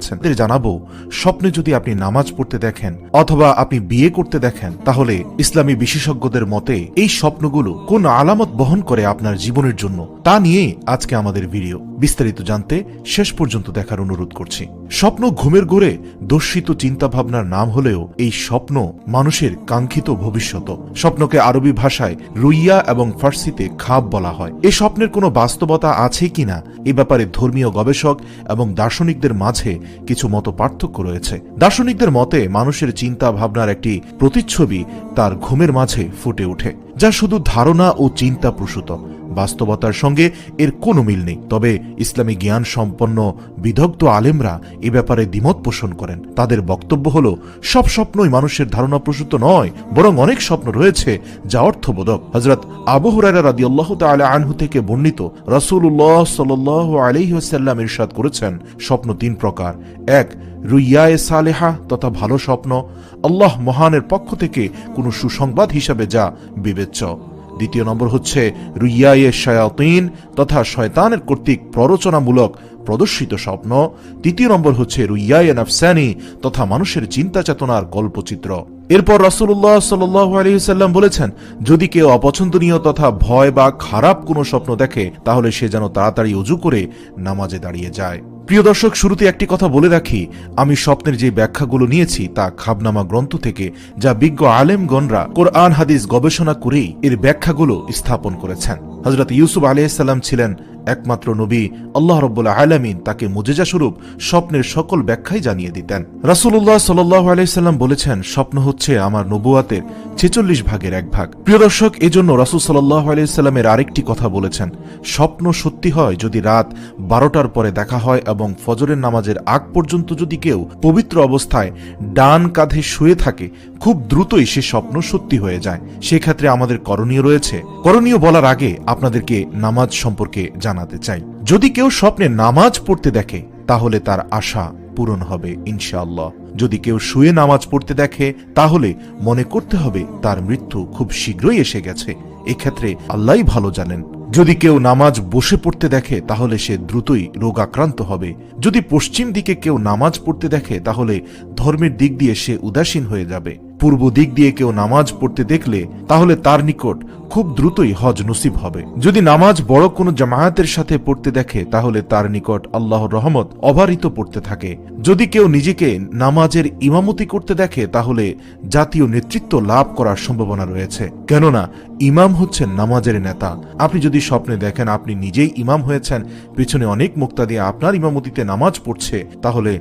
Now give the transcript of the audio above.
জানাবো স্বপ্নে যদি আপনি নামাজ পড়তে দেখেন অথবা আপনি বিয়ে করতে দেখেন, তাহলে ইসলামী বিশেষজ্ঞদের মতে এই স্বপ্নগুলো কোন আলামত বহন করে আপনার জীবনের জন্য, তা নিয়ে আজকে আমাদের ভিডিও। বিস্তারিত জানতে শেষ পর্যন্ত দেখার অনুরোধ করছি। স্বপ্ন ঘুমের ঘোরে দর্শিত চিন্তাভাবনার নাম হলেও এই স্বপ্ন মানুষের কাঙ্ক্ষিত ভবিষ্যৎ। স্বপ্নকে আরবি ভাষায় রুইয়া এবং ফার্সিতে খাব বলা হয়। এই স্বপ্নের কোনো বাস্তবতা আছে কিনা এ ব্যাপারে ধর্মীয় গবেষক এবং দার্শনিকদের মাঝে কিছু মত পার্থক্য রয়েছে। দার্শনিকদের মতে মানুষের চিন্তা ভাবনার একটি প্রতিচ্ছবি তার ঘুমের মাঝে ফুটে ওঠে, যা শুধু ধারণা ও চিন্তা প্রসূত। বাস্তবতার সঙ্গে এর কোনো মিল নেই। তবে ইসলামী জ্ঞান সম্পন্ন বিদগ্ধ আলেমরা এ ব্যাপারে দ্বিমত পোষণ করেন। তাদের বক্তব্য হল, সব স্বপ্নই মানুষের ধারণা প্রসূত নয়, বরং অনেক স্বপ্ন রয়েছে যা অর্থবোধক। হযরত আবু হুরায়রা রাদিয়াল্লাহু তাআলা আনহু থেকে বর্ণিত, রাসূলুল্লাহ সাল্লাল্লাহু আলাইহি ওয়াসাল্লাম ইরশাদ করেছেন, স্বপ্ন তিন প্রকার। এক, রুইয়ায়ে সালেহা তথা ভালো স্বপ্ন, আল্লাহ মহানের পক্ষ থেকে কোনো সুসংবাদ হিসাবে যা বিবেচ্য। দ্বিতীয় নম্বর হচ্ছে রুইয়ায়ে শায়াতিন তথা শয়তানের কর্তৃক প্ররোচনামূলক প্রদর্শিত স্বপ্ন। তৃতীয় নম্বর হচ্ছে রুইয়ায়ে নাফসানি তথা মানুষের চিন্তা চেতনার গল্পচিত্র। এরপর রাসূলুল্লাহ সাল্লাল্লাহু আলাইহি ওয়াসাল্লাম বলেছেন, যদি কেউ অপছন্দনীয় তথা ভয় বা খারাপ কোনো স্বপ্ন দেখে, তাহলে সে যেন তাড়াতাড়ি ওযু করে নামাজে দাঁড়িয়ে যায়। প্রিয় দর্শক, শুরুতে একটি কথা বলে রাখি, আমি স্বপ্নের যে ব্যাখ্যাগুলো নিয়েছি তা খাবনামা গ্রন্থ থেকে, যা বিজ্ঞ আলেমগণরা কোরআন হাদিস গবেষণা করেই এর ব্যাখ্যাগুলো স্থাপন করেছেন। হযরত ইউসুফ আলাইহিস সালাম ছিলেন একমাত্র নবী। আল্লাহ রাব্বুল আলামিন তাকে মুজিজা স্বরূপ স্বপ্নের সকল ব্যাখ্যাই জানিয়ে দিতেন। রাসূলুল্লাহ সাল্লাল্লাহু আলাইহি সাল্লাম বলেছেন, স্বপ্ন হচ্ছে আমার নবুয়াতের 46 ভাগের এক ভাগ। প্রিয় দর্শক, এজন্য রাসূল সাল্লাল্লাহু আলাইহি সাল্লামের আরেকটি কথা বলেছেন, স্বপ্ন সত্যি হয় যদি রাত 12টার পরে দেখা হয় এবং ফজরের নামাজের আগ পর্যন্ত যদি কেউ পবিত্র অবস্থায় ডান কাঁধে শুয়ে থাকে, খুব দ্রুতই সে স্বপ্ন সত্যি হয়ে যায়। সেক্ষেত্রে আমাদের করণীয় রয়েছে। করণীয় বলার আগে আপনাদেরকে নামাজ সম্পর্কে জানাতে চাই। যদি কেউ স্বপ্নে নামাজ পড়তে দেখে, তাহলে তার আশা পূরণ হবে ইনশাআল্লাহ। যদি কেউ শুয়ে নামাজ পড়তে দেখে, তাহলে মনে করতে হবে তার মৃত্যু খুব শীঘ্রই এসে গেছে। এক্ষেত্রে আল্লাহই ভালো জানেন। যদি কেউ নামাজ বসে পড়তে দেখে, তাহলে সে দ্রুতই রোগাক্রান্ত হবে। যদি পশ্চিম দিকে কেউ নামাজ পড়তে দেখে, তাহলে ধর্মের দিক দিয়ে সে উদাসীন হয়ে যাবে। পূর্ব দিক দিয়ে কেউ নামাজ পড়তে দেখলে, তাহলে তার নিকট খুব দ্রুতই হজ নসিব হবে। যদি নামাজ বড় কোনো জামায়াতের সাথে পড়তে দেখে, তাহলে তার নিকট আল্লাহর রহমত অবারিত পড়তে থাকে। যদি কেউ নিজেকে নামাজের ইমামতি করতে দেখে, তাহলে জাতীয় নেতৃত্ব লাভ করার সম্ভাবনা রয়েছে, কেননা ইমাম হচ্ছেন নামাজের নেতা। আপনি যদি স্বপ্নে দেখেন আপনি নিজেই ইমাম হয়েছেন, পেছনে অনেক মুক্তাদি আপনার ইমামতিতে নামাজ পড়ছে, তাহলে